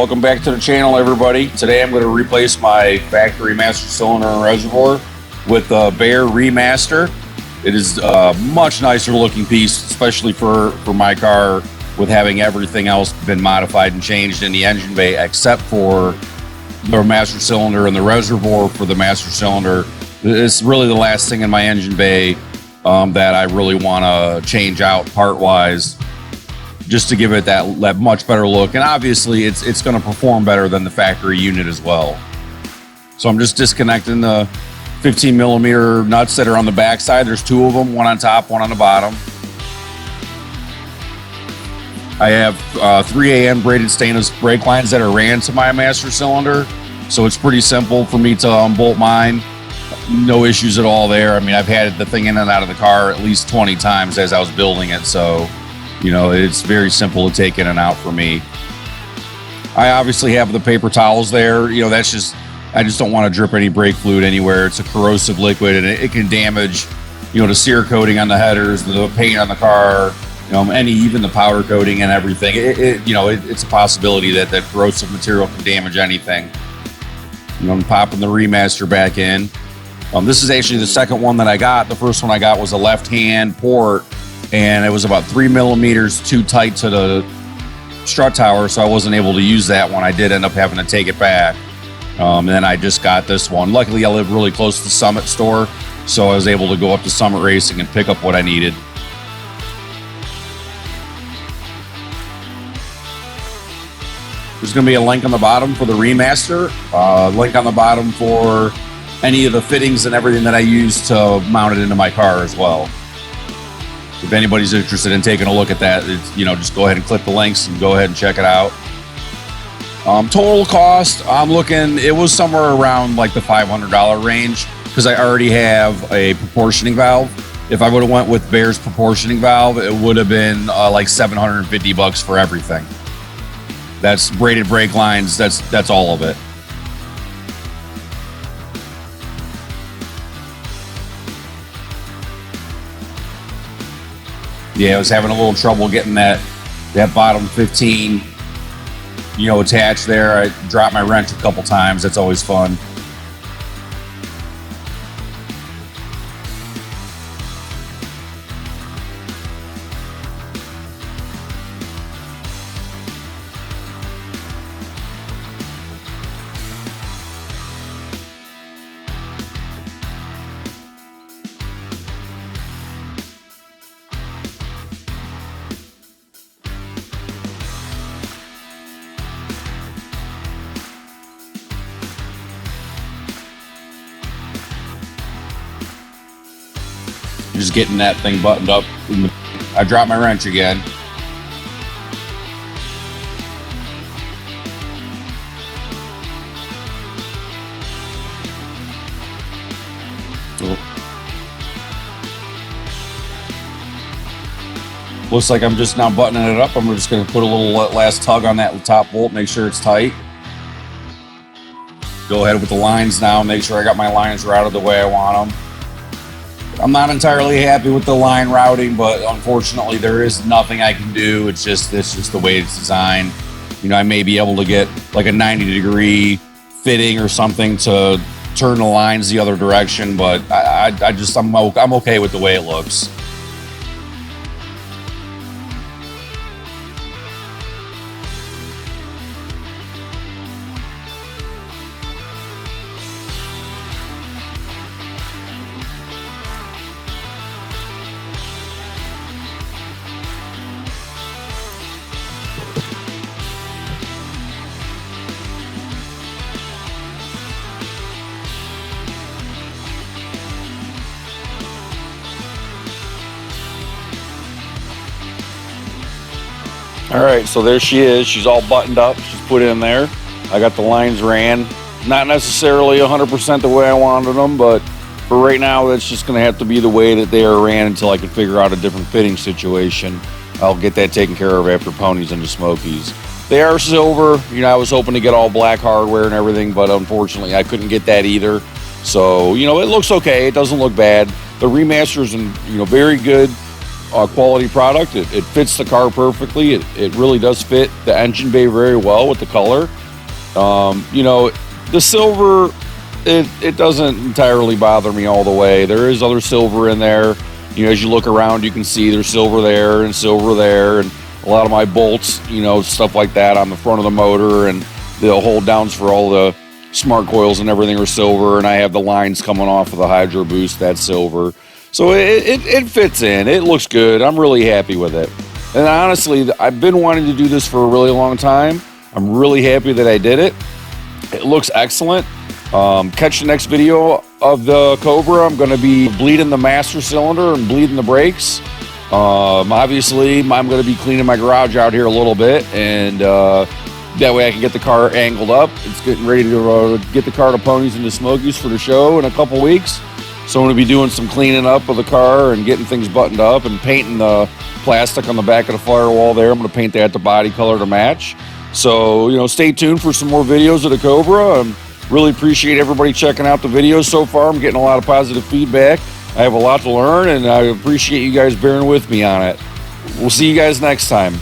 Welcome back to the channel, everybody. Today I'm going to replace my factory master cylinder and reservoir with a Baer Remaster. It is a much nicer looking piece, especially for my car, with having everything else been modified and changed in the engine bay except for the master cylinder and the reservoir for the master cylinder. It's really the last thing in my engine bay that I really want to change out part-wise, just to give it that much better look. And obviously it's going to perform better than the factory unit as well. So I'm just disconnecting the 15 millimeter nuts that are on the back side. There's two of them, one on top, one on the bottom. I have 3AM braided stainless brake lines that are ran to my master cylinder, so it's pretty simple for me to unbolt mine. No issues at all there. I mean, I've had the thing in and out of the car at least 20 times as I was building it, so you know, it's very simple to take in and out for me. I obviously have the paper towels there. You know, that's just, I just don't want to drip any brake fluid anywhere. It's a corrosive liquid and it can damage, you know, the sear coating on the headers, the paint on the car, you know, even the powder coating and everything. It's a possibility that that corrosive material can damage anything. You know, I'm popping the Remaster back in. This is actually the second one that I got. The first one I got was a left-hand port, and it was about 3 millimeters too tight to the strut tower, so I wasn't able to use that one. I did end up having to take it back. And then I just got this one. Luckily, I live really close to the Summit store, so I was able to go up to Summit Racing and pick up what I needed. There's going to be a link on the bottom for the Remaster, link on the bottom for any of the fittings and everything that I use to mount it into my car as well. If anybody's interested in taking a look at that, just go ahead and click the links and go ahead and check it out. Total cost, I'm looking, it was somewhere around like the $500 range because I already have a proportioning valve. If I would have went with Baer's proportioning valve, it would have been like $750 for everything. That's braided brake lines, that's all of it. Yeah, I was having a little trouble getting that bottom 15, attached there. I dropped my wrench a couple times. That's always fun. Just getting that thing buttoned up. I dropped my wrench again. Looks like I'm just now buttoning it up. I'm just going to put a little last tug on that top bolt, make sure it's tight. Go ahead with the lines now, make sure I got my lines routed the way I want them. I'm not entirely happy with the line routing, but unfortunately there is nothing I can do. It's just the way it's designed. I may be able to get like a 90-degree fitting or something to turn the lines the other direction, but I'm okay with the way it looks. All right, so there she is. She's all buttoned up. She's put in there. I got the lines ran. Not necessarily 100% the way I wanted them, but for right now, that's just going to have to be the way that they are ran until I can figure out a different fitting situation. I'll get that taken care of after Ponies into Smokies. They are silver. I was hoping to get all black hardware and everything, but unfortunately, I couldn't get that either. So, it looks okay. It doesn't look bad. The Remaster is in, very good quality product. It fits the car perfectly. It really does fit the engine bay very well with the color. You know, the silver, it doesn't entirely bother me all the way. There is other silver in there. You know, as you look around, you can see there's silver there and silver there, and a lot of my bolts, you know, stuff like that on the front of the motor, and the hold downs for all the smart coils and everything are silver, and I have the lines coming off of the hydro boost, that's silver. So it fits in. It looks good. I'm really happy with it. And honestly, I've been wanting to do this for a really long time. I'm really happy that I did it. It looks excellent. Catch the next video of the Cobra. I'm going to be bleeding the master cylinder and bleeding the brakes. Obviously, I'm going to be cleaning my garage out here a little bit, and that way I can get the car angled up. It's getting ready to get the car to Ponies and the Smokies for the show in a couple weeks. So I'm going to be doing some cleaning up of the car and getting things buttoned up and painting the plastic on the back of the firewall there. I'm going to paint that the body color to match. So, you know, stay tuned for some more videos of the Cobra. Really appreciate everybody checking out the videos so far. I'm getting a lot of positive feedback. I have a lot to learn, and I appreciate you guys bearing with me on it. We'll see you guys next time.